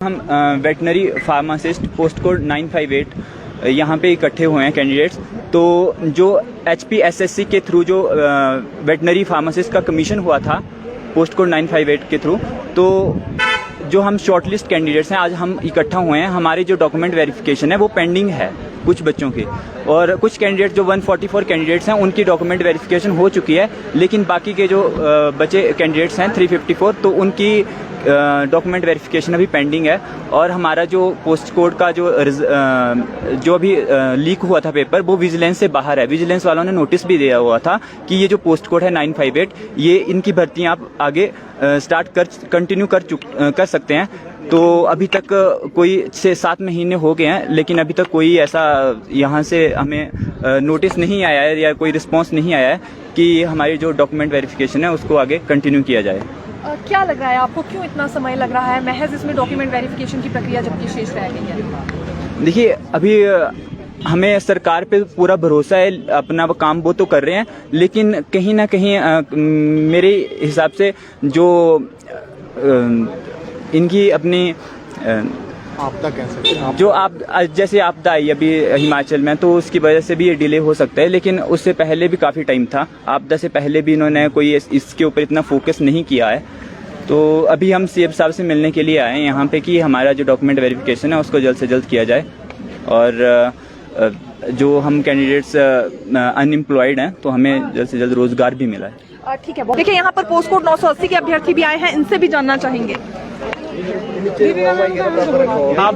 हम veterinary pharmacist post code 958 यहाँ पे इकट्ठे हुए हैं कैंडिडेट्स। तो जो HPSSC के थ्रू जो वेटनरी फार्मासिस्ट का कमीशन हुआ था पोस्ट कोड 958 के थ्रू, तो जो हम शॉर्टलिस्ट कैंडिडेट्स हैं आज हम इकट्ठा हुए हैं। हमारे जो डॉक्यूमेंट वेरिफिकेशन है वो पेंडिंग है कुछ बच्चों की, और कुछ कैंडिडेट जो 144 कैंडिडेट्स हैं उनकी डॉक्यूमेंट वेरिफिकेशन हो चुकी है, लेकिन बाकी के जो बचे कैंडिडेट्स हैं 354 तो उनकी डॉक्यूमेंट वेरिफिकेशन अभी पेंडिंग है। और हमारा जो पोस्ट कोड का जो अभी लीक हुआ था पेपर वो विजिलेंस से बाहर है। विजिलेंस वालों ने नोटिस भी दिया हुआ था कि ये जो पोस्ट कोड है 958 ये इनकी भर्ती आप आगे कंटिन्यू कर सकते हैं। तो अभी तक कोई 6-7 महीने हो गए हैं, लेकिन अभी तक कोई ऐसा यहाँ से हमें नोटिस नहीं आया है या कोई रिस्पांस नहीं आया है कि हमारी जो डॉक्यूमेंट वेरिफिकेशन है उसको आगे कंटिन्यू किया जाए। क्या लग रहा है आपको, क्यों इतना समय लग रहा है महज इसमें डॉक्यूमेंट वेरिफिकेशन की प्रक्रिया जबकि शेष रह गई है? देखिए, अभी हमें सरकार पे पूरा भरोसा है, अपना काम वो तो कर रहे हैं, लेकिन कहीं ना कहीं मेरे हिसाब से जो इनकी अपनी आपदा कैसे जो आप जैसे आपदा आई अभी हिमाचल में, तो उसकी वजह से भी ये डिले हो सकता है, लेकिन उससे पहले भी काफ़ी टाइम था। आपदा से पहले भी इन्होंने कोई इसके ऊपर इतना फोकस नहीं किया है। तो अभी हम CM साहब से मिलने के लिए आए हैं यहाँ पे कि हमारा जो डॉक्यूमेंट वेरिफिकेशन है उसको जल्द से जल्द किया जाए, और जो हम कैंडिडेट्स अनएम्प्लॉयड हैं तो हमें जल्द से जल्द रोजगार भी मिला है। ठीक है, देखिए यहाँ पर पोस्ट कोड 980 के अभ्यर्थी भी आए हैं, इनसे भी जानना चाहेंगे। आप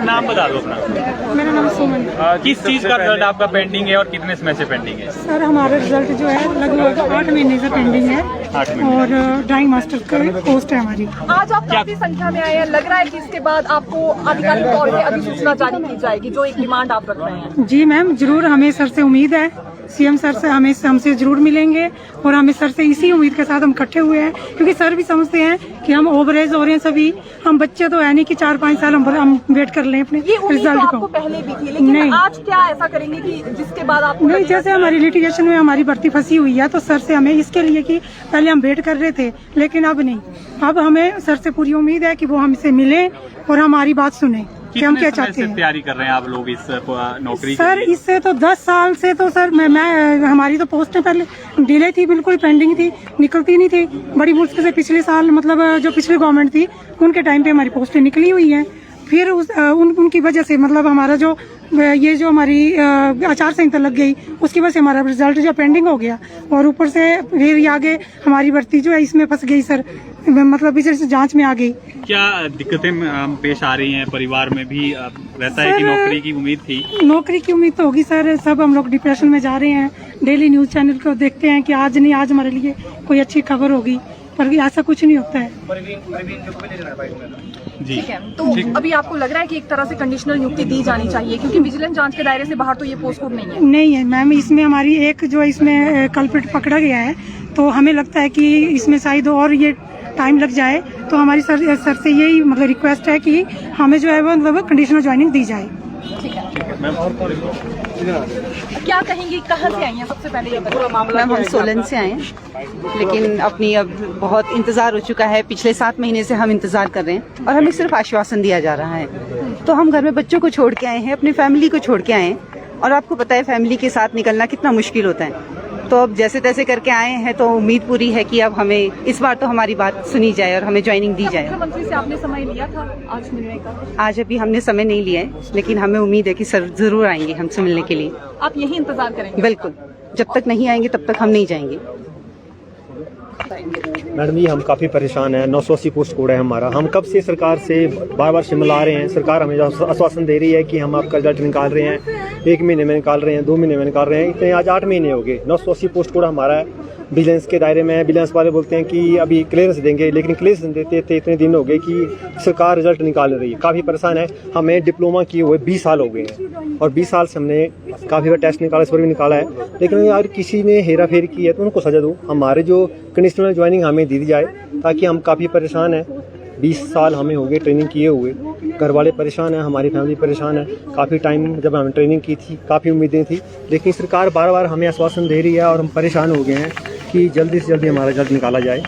नाम बता दो अपना। मेरा नाम सुमन। किस चीज का रिजल्ट आपका पेंडिंग है और कितने समय से पेंडिंग है? सर हमारा रिजल्ट जो है लगभग 8 महीने से पेंडिंग है, 8 महीने। और ड्राइंग मास्टर की पोस्ट है हमारी। आज आप काफी संख्या में आए हैं, लग रहा है कि इसके बाद आपको आधिकारिक तौर पे अधिसूचना जारी की जाएगी, जो एक डिमांड आप रख रहे हैं। जी मैम, जरूर, हमें सर से उम्मीद है, CM सर से हमसे जरूर मिलेंगे, और हमें सर से इसी उम्मीद के साथ हम इकट्ठे हुए हैं, क्योंकि सर भी समझते हैं कि हम ओवर एज हो रहे हैं सभी, हम बच्चे तो है नहीं कि 4-5 साल हम वेट कर लें अपने ये उम्मीद तो रिजल्ट आपको को। पहले भी थी, लेकिन नहीं। आज क्या ऐसा करेंगे कि जिसके बाद आपको नहीं, जैसे हमारी लिटिगेशन में हमारी भर्ती फंसी हुई है, तो सर से हमें इसके लिए कि पहले हम वेट कर रहे थे, लेकिन अब नहीं, अब हमें सर से पूरी उम्मीद है कि वो हमसे मिले और हमारी बात सुने कि हम क्या चाहते हैं। तैयारी कर रहे हैं आप लोग इस नौकरी सर इससे तो 10 साल से तो सर मैं हमारी तो पोस्टें पहले डिले थी, बिल्कुल पेंडिंग थी, निकलती नहीं थी। बड़ी मुश्किल से पिछले साल, मतलब जो पिछली गवर्नमेंट थी उनके टाइम पे हमारी पोस्टें निकली हुई हैं। फिर उनकी वजह से, मतलब हमारा जो ये जो हमारी आचार संहिता लग गई, उसकी वजह से हमारा रिजल्ट जो पेंडिंग हो गया, और ऊपर से फिर आगे हमारी भर्ती जो है इसमें फंस गई सर, मतलब इसे जांच में आ गई। क्या दिक्कतें पेश आ रही हैं? परिवार में भी रहता है कि नौकरी की उम्मीद थी? नौकरी की उम्मीद तो होगी सर, सब हम लोग डिप्रेशन में जा रहे हैं। डेली न्यूज चैनल को देखते हैं कि आज नहीं आज हमारे लिए कोई अच्छी खबर होगी, पर ऐसा कुछ नहीं होता है। जी, ठीक है, तो अभी आपको लग रहा है कि एक तरह से कंडीशनल नियुक्ति दी जानी चाहिए, क्योंकि विजिलेंस जांच के दायरे से बाहर तो ये पोस्ट कोड नहीं है। नहीं है मैम, इसमें हमारी एक जो इसमें कल्प्रिट पकड़ा गया है, तो हमें लगता है कि इसमें शायद और ये टाइम लग जाए, तो हमारी सर से यही मतलब रिक्वेस्ट है कि हमें जो है वो मतलब कंडीशनल ज्वाइनिंग दी जाए। ठीक है, क्या कहेंगी, कहाँ से आई हैं सबसे पहले ये बताइए? मैम हम सोलन से आए हैं, लेकिन अपनी अब बहुत इंतज़ार हो चुका है। पिछले 7 महीने से हम इंतज़ार कर रहे हैं और हमें सिर्फ आश्वासन दिया जा रहा है। तो हम घर में बच्चों को छोड़ के आए हैं, अपनी फैमिली को छोड़ के आए हैं, और आपको पता है फैमिली के साथ निकलना कितना मुश्किल होता है। तो अब जैसे तैसे करके आए हैं, तो उम्मीद पूरी है कि अब हमें इस बार तो हमारी बात सुनी जाए और हमें ज्वाइनिंग दी जाए। मुख्यमंत्री से आपने समय लिया था आज मिलने का? आज अभी हमने समय नहीं लिया है, लेकिन हमें उम्मीद है कि सर जरूर आएंगे हमसे मिलने के लिए। आप यही इंतजार करेंगे? बिल्कुल, जब तक नहीं आएंगे तब तक हम नहीं जाएंगे। मैडम जी, हम काफ़ी परेशान हैं। 980 पोस्ट कोड है हमारा। हम कब से सरकार से बार शिमला आ रहे हैं, सरकार हमें आश्वासन दे रही है कि हम आपका रिजल्ट निकाल रहे हैं, 1 महीने में निकाल रहे हैं, 2 महीने में निकाल रहे हैं, इतने आज 8 महीने हो गए। 980 पोस्ट कोड हमारा है, विजिलेंस के दायरे में है। विजिलेंस वाले बोलते हैं कि अभी क्लियरेंस देंगे, लेकिन क्लियरेंस देते थे इतने दिन हो गए कि सरकार रिजल्ट निकाल रही है। काफ़ी परेशान है। हमें डिप्लोमा किए हुए 20 साल हो गए हैं, और 20 साल से हमने काफ़ी बार टेस्ट निकाला, इस पर भी निकाला है, लेकिन यार किसी ने हेरा फेरी की है तो उनको सजा दो। हमारे जो कंडीशनल ज्वाइनिंग हमें दी जाए, ताकि हम काफ़ी परेशान हैं। 20 साल हमें हो गए ट्रेनिंग किए हुए, घर वाले परेशान हैं, हमारी फैमिली परेशान है। काफ़ी टाइम जब हमने ट्रेनिंग की थी, काफ़ी उम्मीदें थी, लेकिन सरकार बार बार हमें आश्वासन दे रही है, और हम परेशान हो गए हैं कि जल्दी से जल्दी हमारा रिजल्ट निकाला जाए।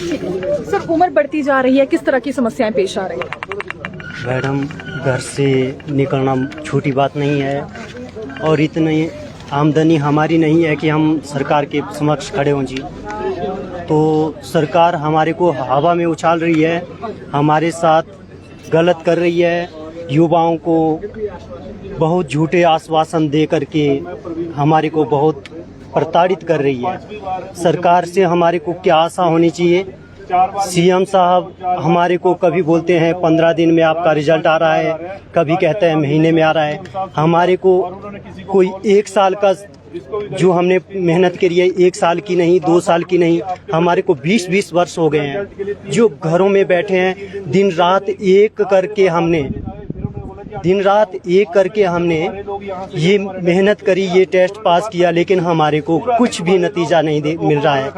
सर उम्र बढ़ती जा रही है, किस तरह की समस्याएं पेश आ रही है? मैडम, घर से निकलना छोटी बात नहीं है और इतनी आमदनी हमारी नहीं है कि हम सरकार के समक्ष खड़े हों जी। तो सरकार हमारे को हवा में उछाल रही है, हमारे साथ गलत कर रही है, युवाओं को बहुत झूठे आश्वासन दे करके हमारे को बहुत प्रताड़ित कर रही है। सरकार से हमारे को क्या आशा होनी चाहिए? सीएम साहब हमारे को कभी बोलते हैं 15 दिन में आपका रिजल्ट आ रहा है, कभी कहते हैं महीने में आ रहा है। हमारे को कोई 1 साल का जो हमने मेहनत करी है, 1 साल की नहीं, 2 साल की नहीं, हमारे को 20-20 वर्ष हो गए हैं जो घरों में बैठे हैं। दिन रात एक करके हमने ये मेहनत करी, ये टेस्ट पास किया, लेकिन हमारे को कुछ भी नतीजा नहीं मिल रहा है।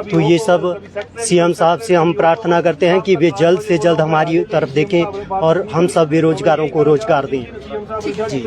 तो ये सब सीएम साहब से हम प्रार्थना करते हैं कि वे जल्द से जल्द हमारी तरफ देखें और हम सब बेरोजगारों को रोजगार दें। जी।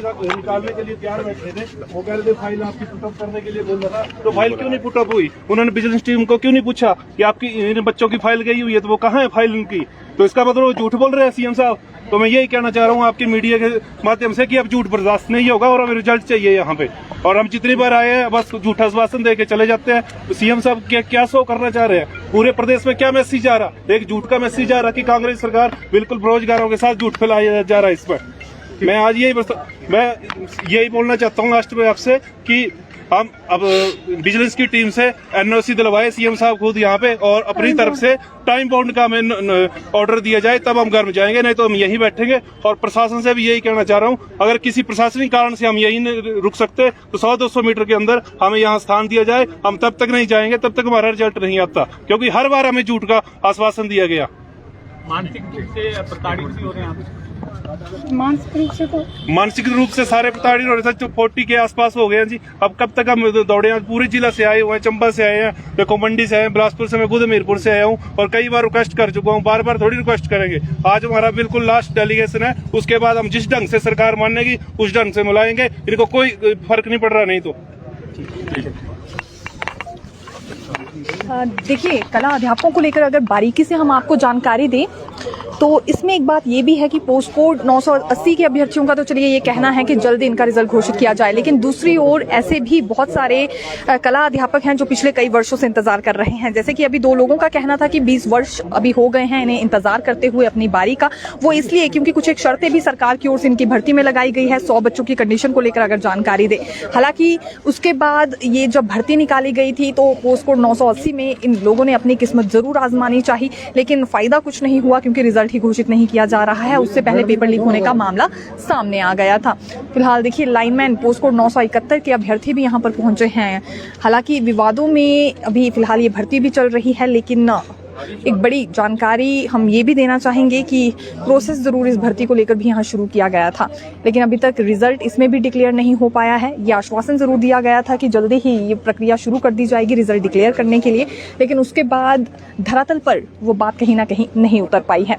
तो फाइल क्यों नहीं पुटअप हुई? उन्होंने बिजनेस टीम को क्यों नहीं पूछा कि आपकी इन बच्चों की फाइल गई हुई है, तो वो कहाँ है फाइल उनकी? तो इसका मतलब वो झूठ बोल रहे हैं सीएम साहब। तो मैं यही कहना चाह रहा हूँ आपकी मीडिया के माध्यम से कि अब झूठ बर्दाश्त नहीं होगा और हमें रिजल्ट चाहिए यहाँ पे। और हम जितनी बार आए हैं बस झूठा आश्वासन दे के चले जाते हैं। तो सीएम साहब क्या शो करना चाह रहे हैं? पूरे प्रदेश में क्या मैसेज आ रहा? एक झूठ का मैसेज आ रहा कि कांग्रेस सरकार बिल्कुल बेरोजगारों के साथ झूठ फैलाया जा रहा है। इसमें मैं आज यही बोलना चाहता हूँ लास्ट में आपसे कि हम अब विजिलेंस की टीम से एनओसी दिलवाए सीएम साहब खुद यहाँ पे, और अपनी तरफ से टाइम बाउंड का हमें ऑर्डर दिया जाए, तब हम घर में जाएंगे, नहीं तो हम यहीं बैठेंगे। और प्रशासन से भी यही कहना चाह रहा हूँ, अगर किसी प्रशासनिक कारण से हम यहीं रुक सकते तो 100-200 मीटर के अंदर हमें यहाँ स्थान दिया जाए। हम तब तक नहीं जाएंगे तब तक हमारा रिजल्ट नहीं आता, क्योंकि हर बार हमें झूठ का आश्वासन दिया गया। मानसिक रूप से प्रताड़ित भी हो रहे हैं। मानसिक रूप से सारे प्रताड़ित हो रहे थे। 40 के आसपास हो गए हैं जी। अब कब तक हम दौड़े हैं? पूरे जिला से आए हुए हैं, चंबा से आए हैं, देखो मंडी से आए हैं, बिलासपुर से, मैं खुद मीरपुर से आया हूँ और कई बार रिक्वेस्ट कर चुका हूँ। बार बार थोड़ी रिक्वेस्ट करेंगे। आज हमारा बिल्कुल लास्ट डेलीगेशन है, उसके बाद हम जिस ढंग से सरकार मानेगी उस ढंग से मिलाएंगे। इनको कोई फर्क नहीं पड़ रहा। नहीं तो देखिए, कला अध्यापकों को लेकर अगर बारीकी से हम आपको जानकारी दें तो इसमें एक बात ये भी है कि पोस्ट कोड 980 के अभ्यर्थियों का तो चलिए ये कहना है कि जल्दी इनका रिजल्ट घोषित किया जाए, लेकिन दूसरी ओर ऐसे भी बहुत सारे कला अध्यापक हैं जो पिछले कई वर्षों से इंतजार कर रहे हैं। जैसे कि अभी 2 लोगों का कहना था कि 20 वर्ष अभी हो गए हैं इन्हें इंतजार करते हुए अपनी बारी का। वो इसलिए क्योंकि कुछ एक शर्तें भी सरकार की ओर से इनकी भर्ती में लगाई गई है। 100 बच्चों की कंडीशन को लेकर अगर जानकारी दे, हालांकि उसके बाद ये जब भर्ती निकाली गई थी तो पोस्ट कोड 980 में इन लोगों ने अपनी किस्मत जरूर आजमानी चाहिए, लेकिन फायदा कुछ नहीं हुआ क्योंकि रिजल्ट ही घोषित नहीं किया जा रहा है। उससे पहले पेपर लीक होने का मामला सामने आ गया था। फिलहाल देखिए, लाइनमैन पोस्ट कोड 971 के अभ्यर्थी भी यहां पर पहुंचे हैं। हालांकि विवादों में अभी फिलहाल ये भर्ती भी चल रही है, लेकिन एक बड़ी जानकारी हम ये भी देना चाहेंगे कि प्रोसेस जरूर इस भर्ती को लेकर भी यहाँ शुरू किया गया था, लेकिन अभी तक रिजल्ट इसमें भी डिक्लेयर नहीं हो पाया है। ये आश्वासन जरूर दिया गया था कि जल्दी ही ये प्रक्रिया शुरू कर दी जाएगी रिजल्ट डिक्लेयर करने के लिए, लेकिन उसके बाद धरातल पर वो बात कहीं ना कहीं नहीं उतर पाई है।